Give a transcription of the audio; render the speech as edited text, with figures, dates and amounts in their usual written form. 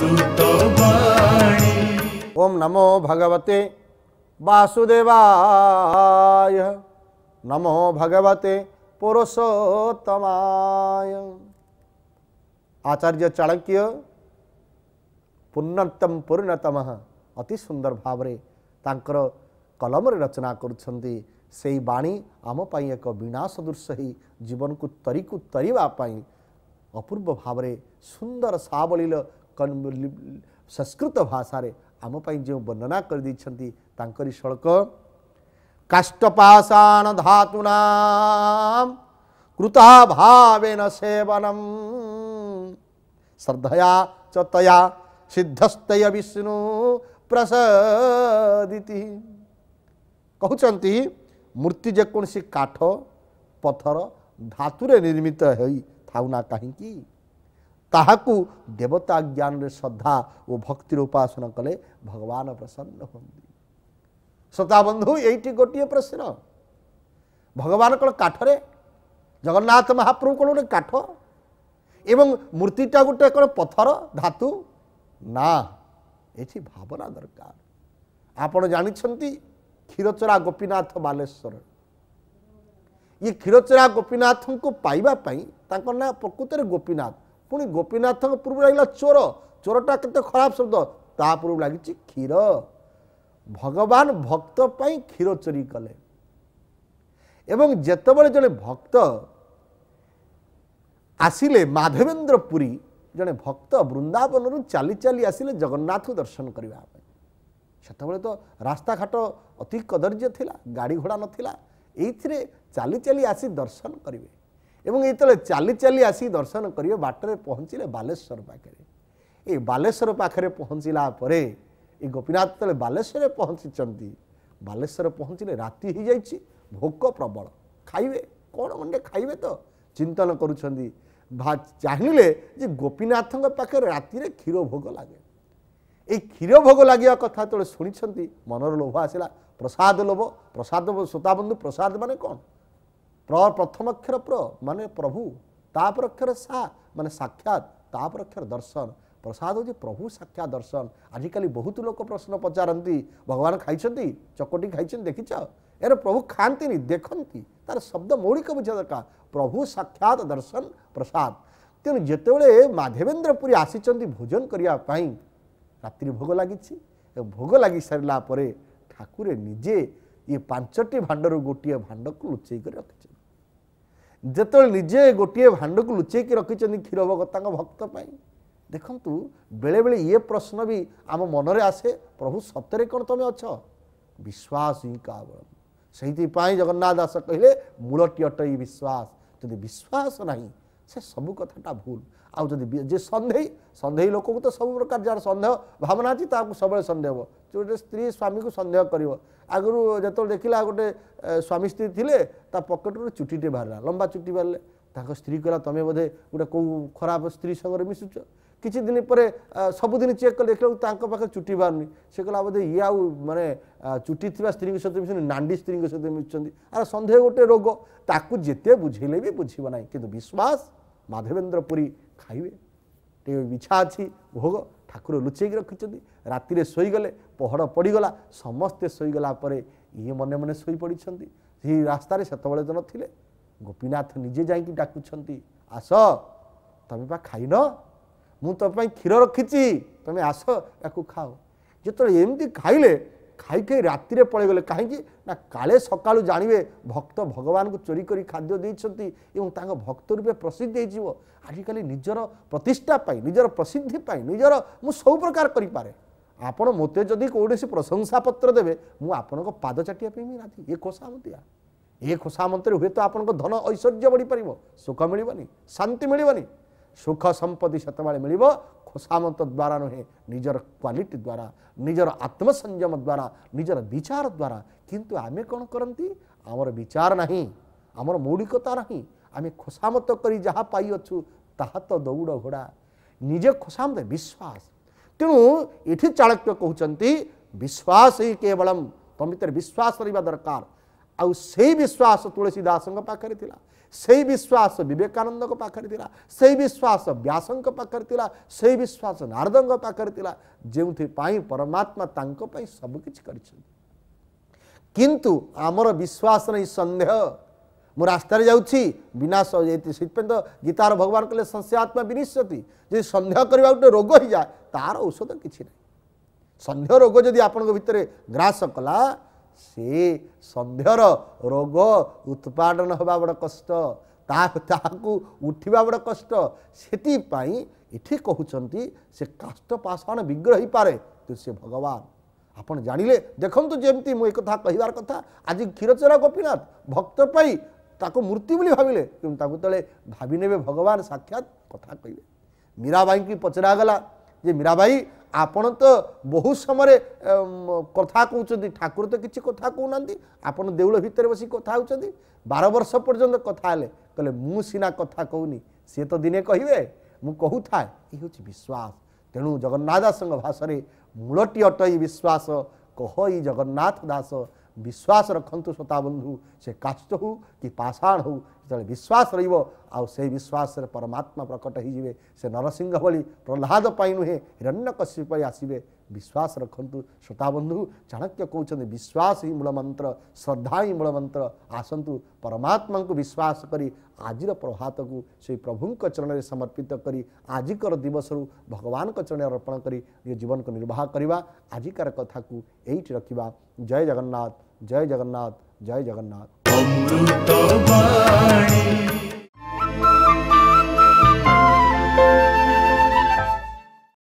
अमृतवाणी। ओम नमो भगवते वासुदेवाय, नमो भगवते पुरुषोत्तमाय। आचार्य चाणक्य पूर्णतम पूर्णतम अति सुंदर भावरे तांकर कलम रचना करुछंती। से बाणी आम पाई एक वीणा सदृश ही जीवन को तरीवा पाई अपूर्व भावरे सुंदर सावलील संस्कृत भाषा रे आम पाई जो वर्णना कर दैछंती तांकरी श्लोक काष्ठपाषाण धातुना कृता भावेन सेवनम श्रद्धया च तया सिद्धस्तय विष्णु प्रसादिति। कहउचंती मूर्ति जेकोसी काठ पथर धातुरे निर्मित होई थाउना कहीं ताहाकू देवता ज्ञान रे श्रद्धा और भक्तिर उपासना कले भगवान प्रसन्न होंदी। श्रोता बंधु यही गोटे प्रश्न, भगवान कौन काठरे, जगन्नाथ महाप्रभु कौन गोटे काठ एवं मूर्तिटा गोटे कौन पथर धातु ना, ये भावना दरकार। आपण जानिछंती क्षीरचोरा गोपीनाथ बालेश्वर, ये क्षीरचोरा गोपीनाथ को पाइबा पाई तांकर ना प्रकृत गोपीनाथ, पुणी गोपीनाथ पूर्व लगे चोर, चोरटा केते खराब शब्द, ता पूर्व लगी क्षीर। भगवान भक्त पाई क्षीर चोरी कले एवं जेतेबेले जने भक्त आसिले माधवेंद्र पुरी, जने भक्त वृंदावन रु चाली चाली आसिले जगन्नाथ को दर्शन करबा पाई। सेतेबेले तो रास्ता घाट अति कदर्य थिला, गाड़ी घोड़ा नथिला, एइथिरे चाली चाली आसी दर्शन करिवे एवं ये चाली चाली आसी दर्शन करिवे। बाटरे पहुँचिले बालेश्वर पाखे, ये बालेश्वर पाखे पहुँचला परे ये गोपीनाथ तले बालेश्वर पहुँची, बालेश्वर पहुँचले राति हो जाइए, भोक प्रबल, खाइबे कौन गंडे खाइबे तो चिंतन करुछंदी। चाहिए जे गोपीनाथ पाखे राति क्षीर भोग लगे, ये क्षीर भोग लगे कथा तो शुणी मनर लोभ आसला, प्रसाद लोभ, प्रसाद श्रोता बंधु प्रसाद माने कौन, प्रथम अक्षर प्र माने प्रभु, तापर अक्षर सा माने साक्षात, तापर अक्षर दर्शन। प्रसाद हो प्रभु साक्षात दर्शन। आजिकल बहुत लोक प्रश्न पचारती भगवान खाई चकोटी खाई देखिच, यार प्रभु खाती देखती, तार शब्द मौलिक बुझा दरकार। प्रभु साक्षात दर्शन प्रसाद। तेणु जितेबले माधवेंद्र पुरी आसी भोजन करने रात्रि भोग लगी, भोग लगी सारा पर ठाकुर निजे ये 5टी भांडर गोटे भांड को लुचई कर रखी। जिते निजे गोटे भांड को लुचई रखी क्षीर भोग भक्त पाई। देखंतु बेले बेले ये प्रश्न भी आम मनरे आसे, प्रभु सत्य कौन तुम अच्छ, विश्वास ही कावल। से जगन्नाथ दास कहले मूलटी अटई विश्वास, जदि विश्वास नहीं से सबू कथाटा भूल। आउ जे सन्देही लोक को तो सब प्रकार जार सन्देह भावना अच्छी सब सन्देह हो, जो स्त्री स्वामी को सन्देह कर आगु जो देखला गोटे स्वामी स्त्री थिले ता पकेट चुटीटे बाहर लंबा चुटी बाहर स्त्री कहला तुम बोधे गोटे कौ खराब स्त्री संगे मिशुच। किछि दिन पर सबुदिन चेक कर देख पाखे चुटी बाहरनी, से कहला बोधे ये आउ माने चुटी थी स्त्री सहित मिशुनी, नांडी स्त्री सहित मिशुंट। आर सन्देह गोटे रोग, ताकू जिते बुझेले भी बुझीब ना, किंतु विश्वास माधवेंद्र पुरी खाइबे इच्छा अच्छी भोग ठाकुर लुचेक रखिंट। राति शोगले पहड़ पड़गला, समस्ते शोगला ये मन मन शोई पड़ी रास्तार से तो नथिले। गोपीनाथ निजे जाकि डाकुंट, आस तुम पा खाइन, मु तुम क्षीर रखी, तुम आस या खाओ। जो एमती खाइले खाई खाई राति पलैगले कहीं ना काले सका जानवे भक्त भगवान को चोरी कर खाद्य देती भक्त रूपे प्रसिद्धि हो। आजिकल निजर प्रतिष्ठा पाई, निजर प्रसिद्धि पाई, निजर मु सब प्रकार करें। आपण मत जदि कौन प्रशंसा पत्र देवे मु आपण को पाद चाटिया राजी। ये खोसामतिया, ये खोसामत हुए तो आपण धन ऐश्वर्य बढ़ी पार, सुख मिलनी, शांति मिलनी। सुख संपत्ति से मिल खोसामत द्वारा नुहे, निजर क्वालिटी द्वारा, निजर आत्मसंयम द्वारा, निजर विचार द्वारा। किंतु आमे कौन करती, आमर विचार नहीं, आमर मौलिकता नहीं, आमे खोसामत करी जहाँ पाई अच्छु ताहा तो दौड़ घोड़ा। निजे खोसामत विश्वास। तेणु ये चाणक्य कहते विश्वास ही केवलम, तुम भीतर विश्वास रहा दरकार। आउ से विश्वास तुलसीदास पाखे थिला। से विश्वास विवेकानंद पाखरे थिला से विश्वास व्यासंक पाखरे थिला से विश्वास नारदंग पाखरे थिला जेउथि पाई परमात्मा तांको पाई सब किछि करिछन किंतु आमर विश्वास नहीं संदेह मु रास्तार जाऊँगी विनाश हो जाती से गीतार भगवान कहले संशयात्मा विनिश्यति जो सन्देह करवा गोटे रोग हो जाए तार औषध किसी ना सन्देह रोग जदि आपण भितर ग्रास कला से सन्देहर रोग उत्पादन होगा बड़ कष्ट ताकू उठा बड़ कष्ट से कहते से काष्ठ पाषाण विग्रह ही पारे तो से भगवान आपण जानिले देखु जमती मुझे कथा कहबार कथा आज क्षीरचोरा गोपीनाथ भक्त पाई ताको मूर्ति बोली भाविले कि तले भावी ने भगवान साक्षात कथा कहे मीराबाई की पचरागला जे मीराबाई आपण तो बहु समय कथा कहते ठाकुर तो किसी कथा कहना आपड़ देउल भितर बस कथा होती 12 वर्ष पर्यंत कथा हेले कहले मु सीना कथा कहूनी सी तो दिने कहे मु कहू था ये हूँ विश्वास तेणु जगन्नाथ दास भाषा मूलटी अटई विश्वास कह जगन्नाथ दास विश्वास रखंतु श्रोता बंधु से काष्ठ हो कि पाषाण हो जो विश्वास रहा से विश्वास परमात्मा प्रकट हो से नरसिंह भली प्रहलाद पाई नुहे हिरण्यकश्यप आसवे विश्वास रखंतु श्रोता बंधु चाणक्य कहते विश्वास ही मूल मंत्र श्रद्धा ही मूल मंत्र आसतु परमात्मा को विश्वास करी आजिर प्रभात को से प्रभु चरण में समर्पित करी आजिकर दिवस भगवान चरण अर्पण करी जीवन को निर्वाह करवा आजिकार कथा को एइठी रखिबा। जय जगन्नाथ जय जगन्नाथ जय जगन्नाथ।